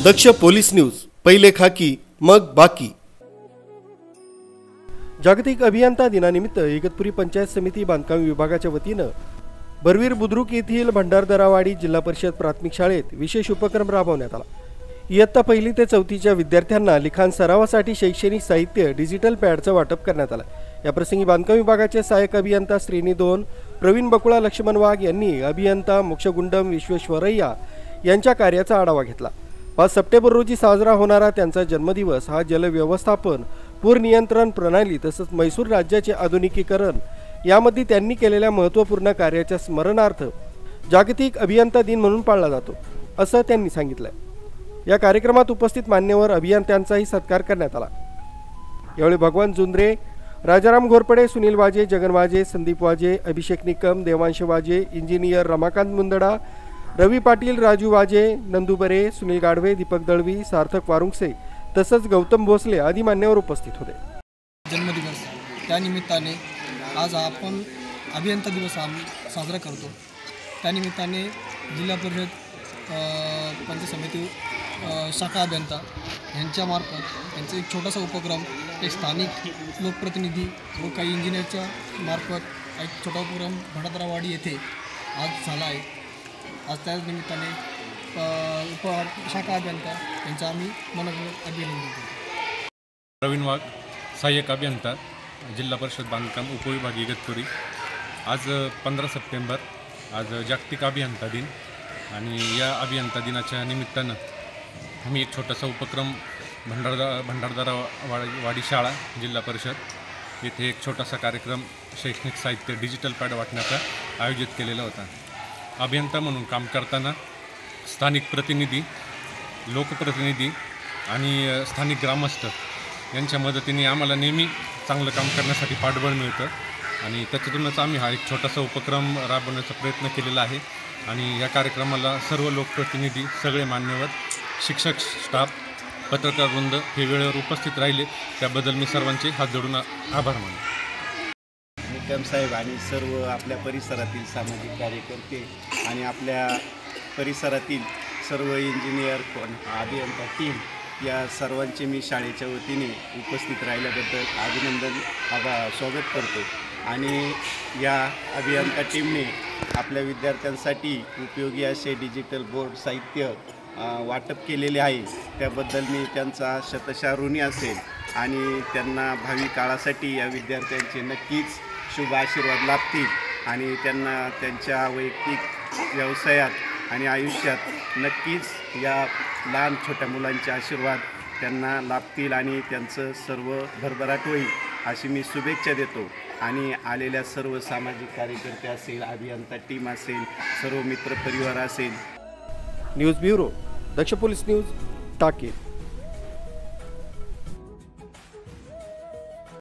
दक्ष police news, पहिले खाकी मग बाकी। जागतिक अभियंता दिनानिमित्त इगतपुरी पंचायत समिती बांधकाम विभागाच्या वतीनं बरवीर बुद्रुक येथील भंडारदरावाडी जिल्हा परिषद प्राथमिक शाळेत विशेष उपक्रम राबवण्यात आला। इयत्ता पहिली ते चौथीच्या विद्यार्थ्यांना लिखाण सरावासाठी शैक्षणिक साहित्य डिजिटल पॅडचं वाटप करण्यात आलं। या प्रसंगी बांधकाम विभागाचे सहाय्यक अभियंता श्रेणी 2 प्रवीण बकुळा लक्ष्मण वाघ यांनी अभियंता मोक्षगुंडम विश्वेश्वरय्या यांच्या कार्याचा आढावा घेतला। 5 सप्टेंबर रोजी साजरा होणारा त्यांचा जन्मदिवस हा जल व्यवस्थापन, पूर नियंत्रण प्रणाली तसंच मैसूर राज्याचे आधुनिकीकरण यामध्ये त्यांनी केलेल्या महत्त्वपूर्ण कार्याच्या स्मरणार्थ जागतिक अभियंता दिन म्हणून पाळला जातो, असं त्यांनी सांगितलं। या कार्यक्रमात उपस्थित मान्यवर अभियंत्यांचाही सत्कार करण्यात आला। यावेळी भगवान जुंद्रे, राजाराम घोरपडे, सुनील वाजे, जगन वाजे, संदीप वाजे, अभिषेक निकम, देवांश वाजे, इंजिनियर रमाकांत मुंदडा, रवी पाटील, राजू वाजे, नंदुबरे, सुनील गाडवे, दीपक दळवी, सार्थक वारुंगसे तसंच गौतम भोसले आदी मान्यवर उपस्थित होते। जन्मदिवस त्यानिमित्ताने आज आपण अभियंता दिवस साजरा करतो। त्यानिमित्ताने जिल्हा परिषद पंचायत समिती शाखा अभियंता यांच्यामार्फत त्यांचा एक छोटासा उपक्रम, एक स्थानिक लोकप्रतिनिधी व काही इंजिनियरच्या मार्फत एक छोटा उपक्रम भंडारदरावाडी येथे आज झाला आहे। आज त्याच निमित्ताने शाखा अभियंता यांचा आम्ही मनपूर्वक अभिनंदन करतो। प्रवीण वाघ, सहाय्यक अभियंता, जिल्हा परिषद बांधकाम उपविभाग इगतपुरी। आज 15 सप्टेंबर आज जागतिक अभियंता दिन आणि या अभियंता दिनाच्या निमित्तानं आम्ही एक छोटासा उपक्रम भंडारदरावाडी शाळा जिल्हा परिषद येथे एक छोटासा कार्यक्रम शैक्षणिक साहित्य डिजिटल पॅड वाटण्याचा आयोजित केलेला होता। अभियंता म्हणून काम करताना स्थानिक प्रतिनिधी, लोकप्रतिनिधी आणि स्थानिक ग्रामस्थ यांच्या मदतीने आम्हाला नेहमी चांगलं काम करण्यासाठी पाठबळ मिळतं आणि त्याच्यातूनच आम्ही हा एक छोटासा उपक्रम राबवण्याचा प्रयत्न केलेला आहे। आणि या कार्यक्रमाला सर्व लोकप्रतिनिधी, सगळे मान्यवर, शिक्षक, स्टाफ, पत्रकार वृंद हे वेळेवर उपस्थित राहिले, त्याबद्दल मी सर्वांचे हात जोडून आभार मानतो। निकम साहेब आणि सर्व आपल्या परिसरातील सामाजिक कार्यकर्ते आणि आपल्या परिसरातील सर्व इंजिनियर, अभियंता टीम या सर्वांचे मी शाळेच्या वतीने उपस्थित राहिल्याबद्दल अभिनंदन, स्वागत करतो। आणि या अभियंता टीमने आपल्या विद्यार्थ्यांसाठी उपयोगी असे डिजिटल बोर्ड साहित्य वाटप केलेले आहे, त्याबद्दल मी त्यांचा शतशः ऋणी असेल आणि त्यांना भावी काळासाठी या विद्यार्थ्यांचे नक्कीच शुभ आशीर्वाद लाभतील आणि त्यांना त्यांच्या वैयक्तिक व्यवसायात आणि आयुष्यात नक्कीच या लहान छोट्या मुलांचे आशीर्वाद त्यांना लाभतील आणि त्यांचं सर्व भरभराट होईल अशी मी शुभेच्छा देतो। आणि आलेल्या सर्व सामाजिक कार्यकर्ते असेल, अभियंता टीम असेल, सर्व मित्रपरिवार असेल। न्यूज ब्युरो, दक्ष पोलीस न्यूज, टाके।